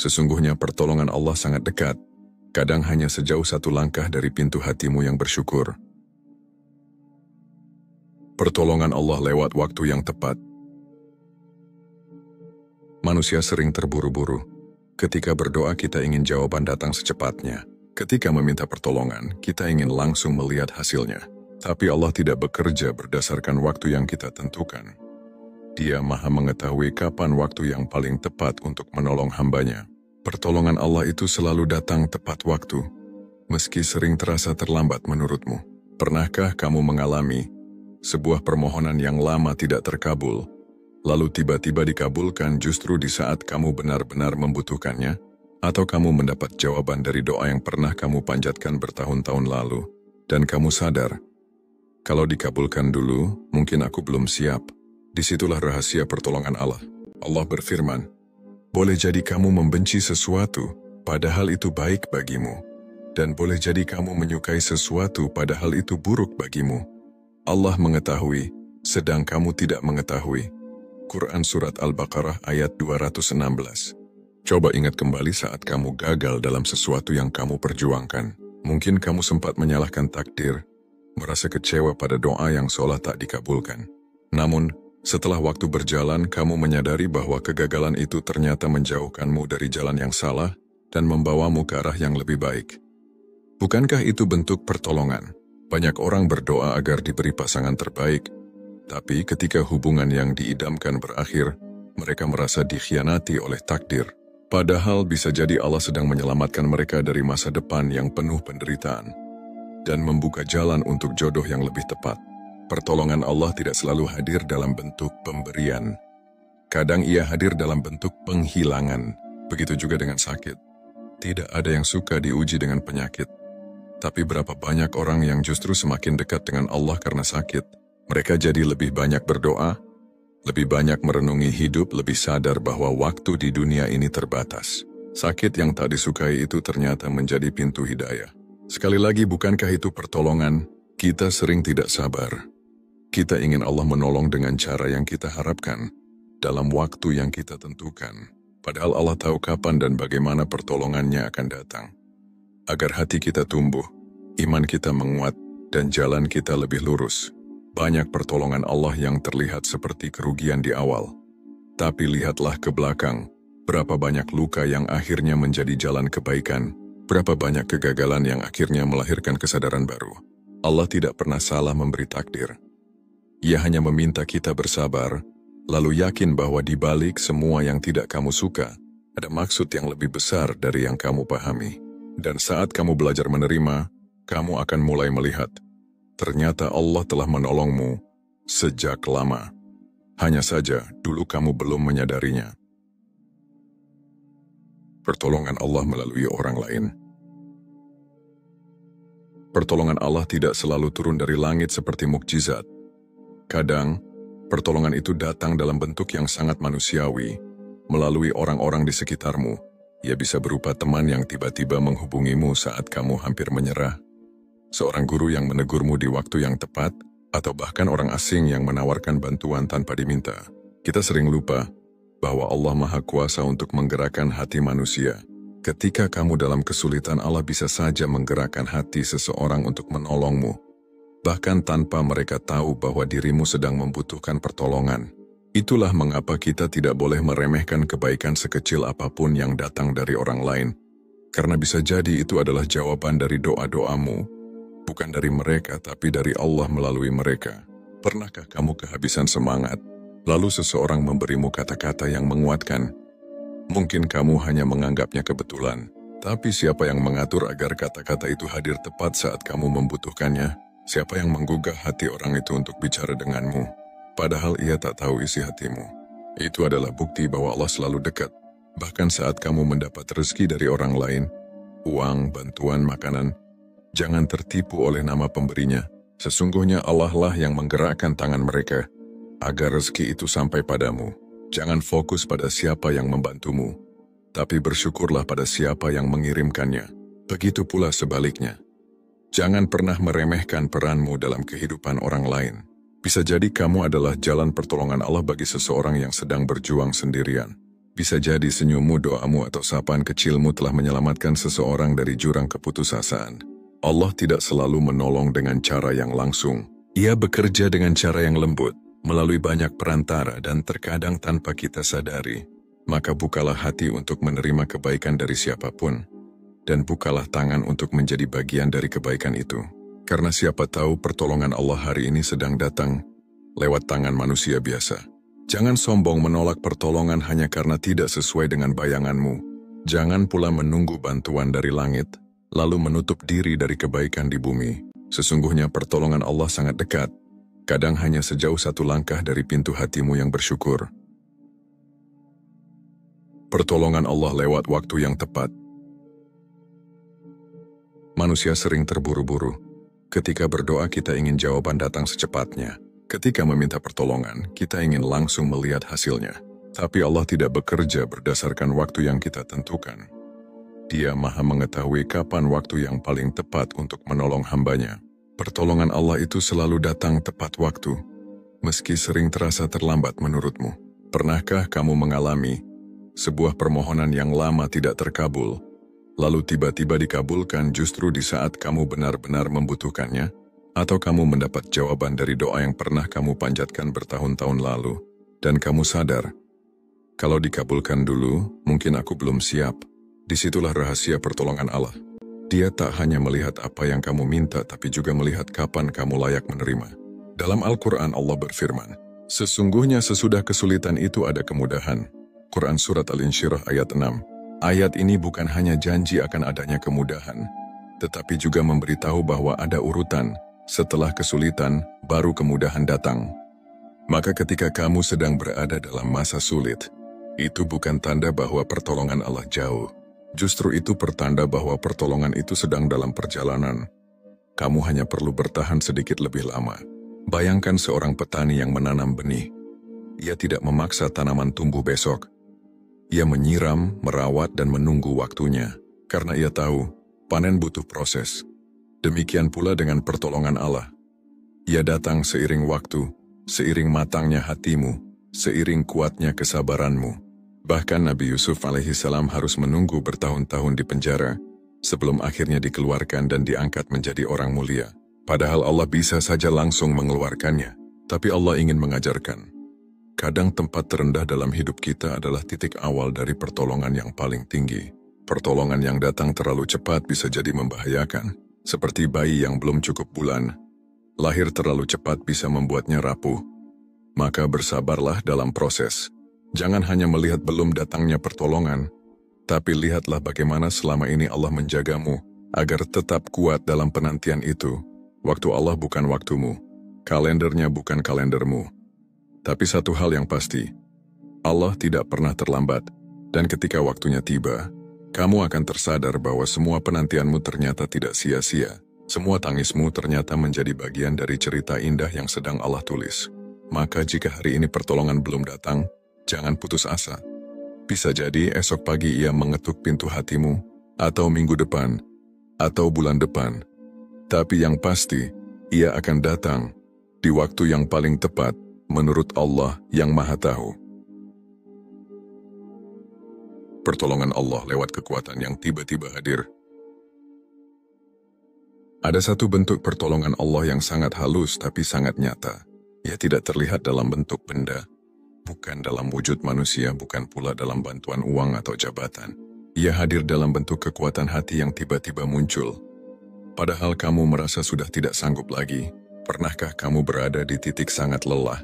Sesungguhnya pertolongan Allah sangat dekat, kadang hanya sejauh satu langkah dari pintu hatimu yang bersyukur. Pertolongan Allah lewat waktu yang tepat. Manusia sering terburu-buru. Ketika berdoa kita ingin jawaban datang secepatnya. Ketika meminta pertolongan, kita ingin langsung melihat hasilnya. Tapi Allah tidak bekerja berdasarkan waktu yang kita tentukan. Dia Maha mengetahui kapan waktu yang paling tepat untuk menolong hambanya. Pertolongan Allah itu selalu datang tepat waktu, meski sering terasa terlambat menurutmu. Pernahkah kamu mengalami sebuah permohonan yang lama tidak terkabul, lalu tiba-tiba dikabulkan justru di saat kamu benar-benar membutuhkannya? Atau kamu mendapat jawaban dari doa yang pernah kamu panjatkan bertahun-tahun lalu, dan kamu sadar, kalau dikabulkan dulu, mungkin aku belum siap. Disitulah rahasia pertolongan Allah. Allah berfirman, boleh jadi kamu membenci sesuatu, padahal itu baik bagimu. Dan boleh jadi kamu menyukai sesuatu, padahal itu buruk bagimu. Allah mengetahui, sedang kamu tidak mengetahui. Quran Surat Al-Baqarah ayat 216. Coba ingat kembali saat kamu gagal dalam sesuatu yang kamu perjuangkan. Mungkin kamu sempat menyalahkan takdir, merasa kecewa pada doa yang seolah tak dikabulkan. Namun, setelah waktu berjalan, kamu menyadari bahwa kegagalan itu ternyata menjauhkanmu dari jalan yang salah dan membawamu ke arah yang lebih baik. Bukankah itu bentuk pertolongan? Banyak orang berdoa agar diberi pasangan terbaik, tapi ketika hubungan yang diidamkan berakhir, mereka merasa dikhianati oleh takdir. Padahal bisa jadi Allah sedang menyelamatkan mereka dari masa depan yang penuh penderitaan dan membuka jalan untuk jodoh yang lebih tepat. Pertolongan Allah tidak selalu hadir dalam bentuk pemberian. Kadang ia hadir dalam bentuk penghilangan. Begitu juga dengan sakit. Tidak ada yang suka diuji dengan penyakit. Tapi berapa banyak orang yang justru semakin dekat dengan Allah karena sakit. Mereka jadi lebih banyak berdoa, lebih banyak merenungi hidup, lebih sadar bahwa waktu di dunia ini terbatas. Sakit yang tak disukai itu ternyata menjadi pintu hidayah. Sekali lagi, bukankah itu pertolongan? Kita sering tidak sabar. Kita ingin Allah menolong dengan cara yang kita harapkan, dalam waktu yang kita tentukan. Padahal Allah tahu kapan dan bagaimana pertolongannya akan datang. Agar hati kita tumbuh, iman kita menguat, dan jalan kita lebih lurus. Banyak pertolongan Allah yang terlihat seperti kerugian di awal. Tapi lihatlah ke belakang, berapa banyak luka yang akhirnya menjadi jalan kebaikan, berapa banyak kegagalan yang akhirnya melahirkan kesadaran baru. Allah tidak pernah salah memberi takdir. Ia hanya meminta kita bersabar, lalu yakin bahwa di balik semua yang tidak kamu suka, ada maksud yang lebih besar dari yang kamu pahami. Dan saat kamu belajar menerima, kamu akan mulai melihat, ternyata Allah telah menolongmu sejak lama. Hanya saja, dulu kamu belum menyadarinya. Pertolongan Allah melalui orang lain. Pertolongan Allah tidak selalu turun dari langit seperti mukjizat. Kadang, pertolongan itu datang dalam bentuk yang sangat manusiawi, melalui orang-orang di sekitarmu. Ia bisa berupa teman yang tiba-tiba menghubungimu saat kamu hampir menyerah, seorang guru yang menegurmu di waktu yang tepat, atau bahkan orang asing yang menawarkan bantuan tanpa diminta. Kita sering lupa bahwa Allah Maha Kuasa untuk menggerakkan hati manusia. Ketika kamu dalam kesulitan, Allah bisa saja menggerakkan hati seseorang untuk menolongmu, bahkan tanpa mereka tahu bahwa dirimu sedang membutuhkan pertolongan. Itulah mengapa kita tidak boleh meremehkan kebaikan sekecil apapun yang datang dari orang lain, karena bisa jadi itu adalah jawaban dari doa-doamu, bukan dari mereka, tapi dari Allah melalui mereka. Pernahkah kamu kehabisan semangat, lalu seseorang memberimu kata-kata yang menguatkan? Mungkin kamu hanya menganggapnya kebetulan, tapi siapa yang mengatur agar kata-kata itu hadir tepat saat kamu membutuhkannya? Siapa yang menggugah hati orang itu untuk bicara denganmu, padahal ia tak tahu isi hatimu? Itu adalah bukti bahwa Allah selalu dekat, bahkan saat kamu mendapat rezeki dari orang lain, uang, bantuan, makanan. Jangan tertipu oleh nama pemberinya. Sesungguhnya Allah lah yang menggerakkan tangan mereka agar rezeki itu sampai padamu. Jangan fokus pada siapa yang membantumu, tapi bersyukurlah pada siapa yang mengirimkannya. Begitu pula sebaliknya. Jangan pernah meremehkan peranmu dalam kehidupan orang lain. Bisa jadi kamu adalah jalan pertolongan Allah bagi seseorang yang sedang berjuang sendirian. Bisa jadi senyummu, doamu, atau sapaan kecilmu telah menyelamatkan seseorang dari jurang keputusasaan. Allah tidak selalu menolong dengan cara yang langsung. Ia bekerja dengan cara yang lembut, melalui banyak perantara dan terkadang tanpa kita sadari. Maka bukalah hati untuk menerima kebaikan dari siapapun, dan bukalah tangan untuk menjadi bagian dari kebaikan itu. Karena siapa tahu pertolongan Allah hari ini sedang datang lewat tangan manusia biasa. Jangan sombong menolak pertolongan hanya karena tidak sesuai dengan bayanganmu. Jangan pula menunggu bantuan dari langit, lalu menutup diri dari kebaikan di bumi. Sesungguhnya pertolongan Allah sangat dekat, kadang hanya sejauh satu langkah dari pintu hatimu yang bersyukur. Pertolongan Allah lewat waktu yang tepat. Manusia sering terburu-buru. Ketika berdoa kita ingin jawaban datang secepatnya. Ketika meminta pertolongan, kita ingin langsung melihat hasilnya. Tapi Allah tidak bekerja berdasarkan waktu yang kita tentukan. Dia Maha mengetahui kapan waktu yang paling tepat untuk menolong hambanya. Pertolongan Allah itu selalu datang tepat waktu, meski sering terasa terlambat menurutmu. Pernahkah kamu mengalami sebuah permohonan yang lama tidak terkabul, lalu tiba-tiba dikabulkan justru di saat kamu benar-benar membutuhkannya? Atau kamu mendapat jawaban dari doa yang pernah kamu panjatkan bertahun-tahun lalu, dan kamu sadar, kalau dikabulkan dulu, mungkin aku belum siap. Disitulah rahasia pertolongan Allah. Dia tak hanya melihat apa yang kamu minta, tapi juga melihat kapan kamu layak menerima. Dalam Al-Quran Allah berfirman, sesungguhnya sesudah kesulitan itu ada kemudahan. Quran Surat Al-Insyirah ayat 6. Ayat ini bukan hanya janji akan adanya kemudahan, tetapi juga memberitahu bahwa ada urutan. Setelah kesulitan, baru kemudahan datang. Maka ketika kamu sedang berada dalam masa sulit, itu bukan tanda bahwa pertolongan Allah jauh. Justru itu pertanda bahwa pertolongan itu sedang dalam perjalanan. Kamu hanya perlu bertahan sedikit lebih lama. Bayangkan seorang petani yang menanam benih. Ia tidak memaksa tanaman tumbuh besok. Ia menyiram, merawat, dan menunggu waktunya. Karena ia tahu, panen butuh proses. Demikian pula dengan pertolongan Allah. Ia datang seiring waktu, seiring matangnya hatimu, seiring kuatnya kesabaranmu. Bahkan Nabi Yusuf alaihissalam harus menunggu bertahun-tahun di penjara, sebelum akhirnya dikeluarkan dan diangkat menjadi orang mulia. Padahal Allah bisa saja langsung mengeluarkannya, tapi Allah ingin mengajarkan. Kadang tempat terendah dalam hidup kita adalah titik awal dari pertolongan yang paling tinggi. Pertolongan yang datang terlalu cepat bisa jadi membahayakan. Seperti bayi yang belum cukup bulan, lahir terlalu cepat bisa membuatnya rapuh. Maka bersabarlah dalam proses. Jangan hanya melihat belum datangnya pertolongan, tapi lihatlah bagaimana selama ini Allah menjagamu, agar tetap kuat dalam penantian itu. Waktu Allah bukan waktumu, kalendernya bukan kalendermu. Tapi satu hal yang pasti, Allah tidak pernah terlambat, dan ketika waktunya tiba, kamu akan tersadar bahwa semua penantianmu ternyata tidak sia-sia. Semua tangismu ternyata menjadi bagian dari cerita indah yang sedang Allah tulis. Maka jika hari ini pertolongan belum datang, jangan putus asa. Bisa jadi esok pagi ia mengetuk pintu hatimu, atau minggu depan, atau bulan depan. Tapi yang pasti, ia akan datang di waktu yang paling tepat, menurut Allah yang Maha Tahu. Pertolongan Allah lewat kekuatan yang tiba-tiba hadir. Ada satu bentuk pertolongan Allah yang sangat halus tapi sangat nyata. Ia tidak terlihat dalam bentuk benda, bukan dalam wujud manusia, bukan pula dalam bantuan uang atau jabatan. Ia hadir dalam bentuk kekuatan hati yang tiba-tiba muncul. Padahal kamu merasa sudah tidak sanggup lagi. Pernahkah kamu berada di titik sangat lelah?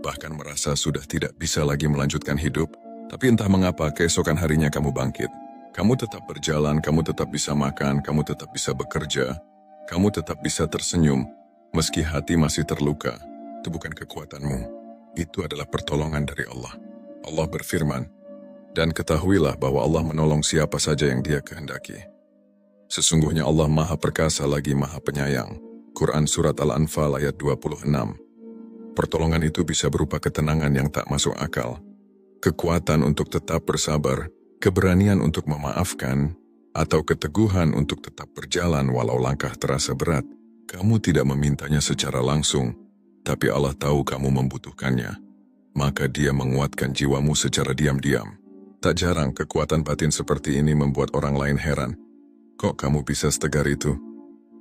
Bahkan merasa sudah tidak bisa lagi melanjutkan hidup, tapi entah mengapa keesokan harinya kamu bangkit. Kamu tetap berjalan, kamu tetap bisa makan, kamu tetap bisa bekerja, kamu tetap bisa tersenyum, meski hati masih terluka. Itu bukan kekuatanmu, itu adalah pertolongan dari Allah. Allah berfirman, dan ketahuilah bahwa Allah menolong siapa saja yang Dia kehendaki. Sesungguhnya Allah Maha Perkasa lagi Maha Penyayang. Quran Surat Al-Anfal ayat 26. Pertolongan itu bisa berupa ketenangan yang tak masuk akal, kekuatan untuk tetap bersabar, keberanian untuk memaafkan, atau keteguhan untuk tetap berjalan walau langkah terasa berat. Kamu tidak memintanya secara langsung, tapi Allah tahu kamu membutuhkannya. Maka Dia menguatkan jiwamu secara diam-diam. Tak jarang kekuatan batin seperti ini membuat orang lain heran. Kok kamu bisa setegar itu?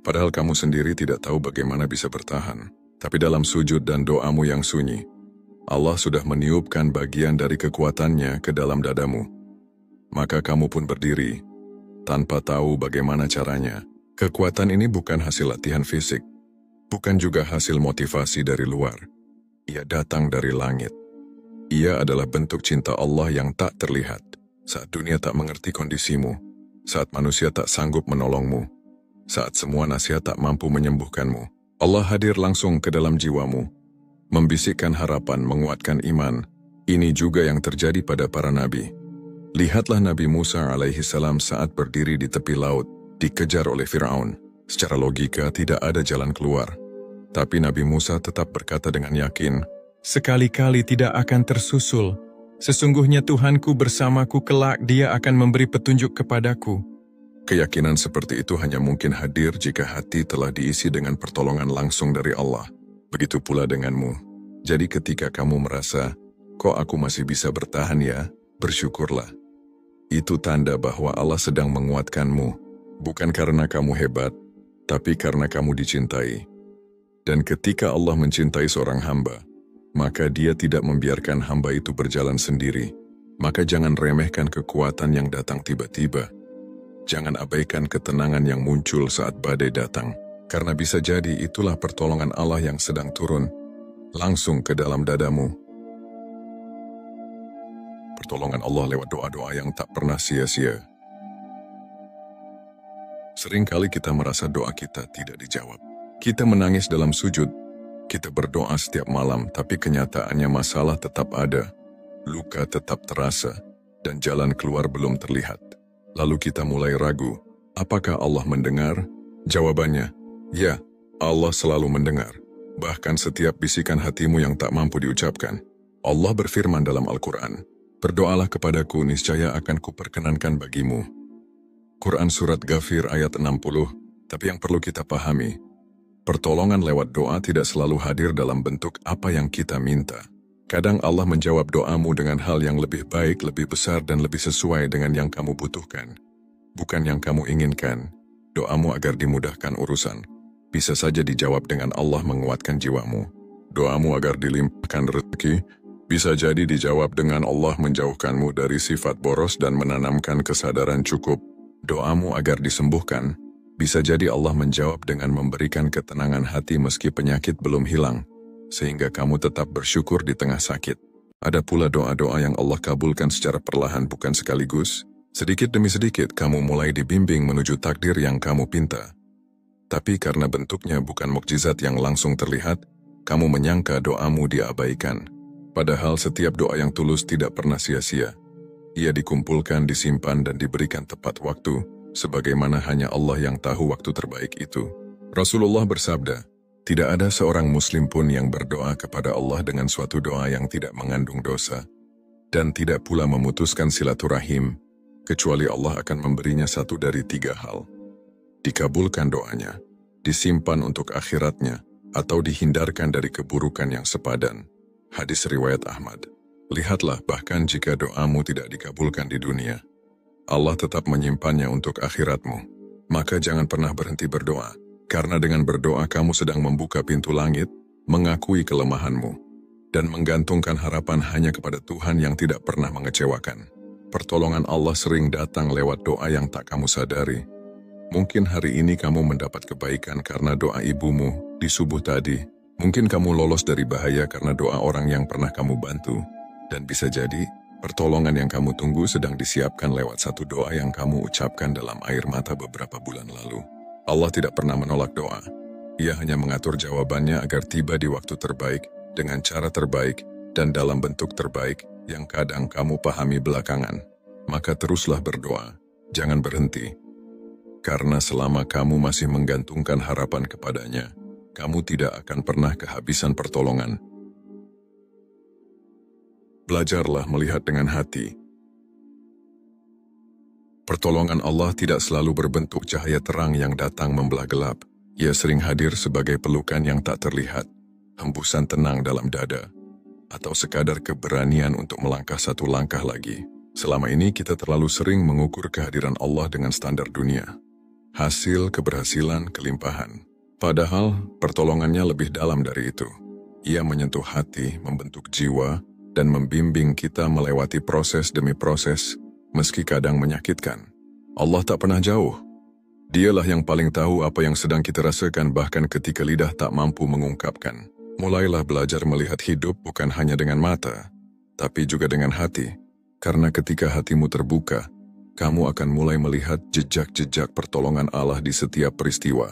Padahal kamu sendiri tidak tahu bagaimana bisa bertahan. Tapi dalam sujud dan doamu yang sunyi, Allah sudah meniupkan bagian dari kekuatannya ke dalam dadamu. Maka kamu pun berdiri, tanpa tahu bagaimana caranya. Kekuatan ini bukan hasil latihan fisik, bukan juga hasil motivasi dari luar. Ia datang dari langit. Ia adalah bentuk cinta Allah yang tak terlihat. Saat dunia tak mengerti kondisimu, saat manusia tak sanggup menolongmu, saat semua nasihat tak mampu menyembuhkanmu, Allah hadir langsung ke dalam jiwamu, membisikkan harapan, menguatkan iman. Ini juga yang terjadi pada para nabi. Lihatlah Nabi Musa alaihi salam saat berdiri di tepi laut, dikejar oleh Fir'aun. Secara logika tidak ada jalan keluar. Tapi Nabi Musa tetap berkata dengan yakin, "Sekali-kali tidak akan tersusul. Sesungguhnya Tuhanku bersamaku, kelak Dia akan memberi petunjuk kepadaku." Keyakinan seperti itu hanya mungkin hadir jika hati telah diisi dengan pertolongan langsung dari Allah. Begitu pula denganmu. Jadi ketika kamu merasa, kok aku masih bisa bertahan ya, bersyukurlah. Itu tanda bahwa Allah sedang menguatkanmu, bukan karena kamu hebat, tapi karena kamu dicintai. Dan ketika Allah mencintai seorang hamba, maka Dia tidak membiarkan hamba itu berjalan sendiri. Maka jangan remehkan kekuatan yang datang tiba-tiba. Jangan abaikan ketenangan yang muncul saat badai datang. Karena bisa jadi itulah pertolongan Allah yang sedang turun langsung ke dalam dadamu. Pertolongan Allah lewat doa-doa yang tak pernah sia-sia. Seringkali kita merasa doa kita tidak dijawab. Kita menangis dalam sujud. Kita berdoa setiap malam, tapi kenyataannya masalah tetap ada, luka tetap terasa, dan jalan keluar belum terlihat. Lalu kita mulai ragu, apakah Allah mendengar? Jawabannya, ya, Allah selalu mendengar. Bahkan setiap bisikan hatimu yang tak mampu diucapkan. Allah berfirman dalam Al-Quran, "Berdoalah kepadaku, niscaya akan kuperkenankan bagimu." Quran Surat Ghafir ayat 60, tapi yang perlu kita pahami, pertolongan lewat doa tidak selalu hadir dalam bentuk apa yang kita minta. Kadang Allah menjawab doamu dengan hal yang lebih baik, lebih besar, dan lebih sesuai dengan yang kamu butuhkan. Bukan yang kamu inginkan. Doamu agar dimudahkan urusan bisa saja dijawab dengan Allah menguatkan jiwamu. Doamu agar dilimpahkan rezeki bisa jadi dijawab dengan Allah menjauhkanmu dari sifat boros dan menanamkan kesadaran cukup. Doamu agar disembuhkan bisa jadi Allah menjawab dengan memberikan ketenangan hati meski penyakit belum hilang, sehingga kamu tetap bersyukur di tengah sakit. Ada pula doa-doa yang Allah kabulkan secara perlahan bukan sekaligus. Sedikit demi sedikit kamu mulai dibimbing menuju takdir yang kamu pinta. Tapi karena bentuknya bukan mukjizat yang langsung terlihat, kamu menyangka doamu diabaikan. Padahal setiap doa yang tulus tidak pernah sia-sia. Ia dikumpulkan, disimpan, dan diberikan tepat waktu, sebagaimana hanya Allah yang tahu waktu terbaik itu. Rasulullah bersabda, tidak ada seorang muslim pun yang berdoa kepada Allah dengan suatu doa yang tidak mengandung dosa, dan tidak pula memutuskan silaturahim, kecuali Allah akan memberinya satu dari tiga hal. Dikabulkan doanya, disimpan untuk akhiratnya, atau dihindarkan dari keburukan yang sepadan. Hadis riwayat Ahmad. Lihatlah, bahkan jika doamu tidak dikabulkan di dunia, Allah tetap menyimpannya untuk akhiratmu. Maka jangan pernah berhenti berdoa, karena dengan berdoa kamu sedang membuka pintu langit, mengakui kelemahanmu, dan menggantungkan harapan hanya kepada Tuhan yang tidak pernah mengecewakan. Pertolongan Allah sering datang lewat doa yang tak kamu sadari. Mungkin hari ini kamu mendapat kebaikan karena doa ibumu di subuh tadi. Mungkin kamu lolos dari bahaya karena doa orang yang pernah kamu bantu. Dan bisa jadi, pertolongan yang kamu tunggu sedang disiapkan lewat satu doa yang kamu ucapkan dalam air mata beberapa bulan lalu. Allah tidak pernah menolak doa. Ia hanya mengatur jawabannya agar tiba di waktu terbaik, dengan cara terbaik, dan dalam bentuk terbaik yang kadang kamu pahami belakangan. Maka teruslah berdoa, jangan berhenti. Karena selama kamu masih menggantungkan harapan kepadanya, kamu tidak akan pernah kehabisan pertolongan. Belajarlah melihat dengan hati. Pertolongan Allah tidak selalu berbentuk cahaya terang yang datang membelah gelap. Ia sering hadir sebagai pelukan yang tak terlihat, hembusan tenang dalam dada, atau sekadar keberanian untuk melangkah satu langkah lagi. Selama ini kita terlalu sering mengukur kehadiran Allah dengan standar dunia. Hasil, keberhasilan, kelimpahan. Padahal, pertolongannya lebih dalam dari itu. Ia menyentuh hati, membentuk jiwa, dan membimbing kita melewati proses demi proses, meski kadang menyakitkan. Allah tak pernah jauh. Dialah yang paling tahu apa yang sedang kita rasakan bahkan ketika lidah tak mampu mengungkapkan. Mulailah belajar melihat hidup bukan hanya dengan mata, tapi juga dengan hati. Karena ketika hatimu terbuka, kamu akan mulai melihat jejak-jejak pertolongan Allah di setiap peristiwa.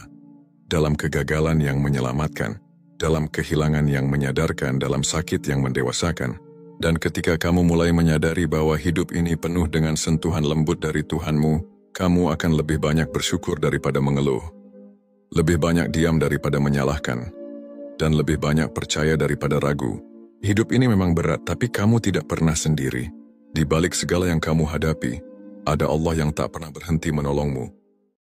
Dalam kegagalan yang menyelamatkan, dalam kehilangan yang menyadarkan, dalam sakit yang mendewasakan. Dan ketika kamu mulai menyadari bahwa hidup ini penuh dengan sentuhan lembut dari Tuhanmu, kamu akan lebih banyak bersyukur daripada mengeluh. Lebih banyak diam daripada menyalahkan. Dan lebih banyak percaya daripada ragu. Hidup ini memang berat, tapi kamu tidak pernah sendiri. Di balik segala yang kamu hadapi, ada Allah yang tak pernah berhenti menolongmu.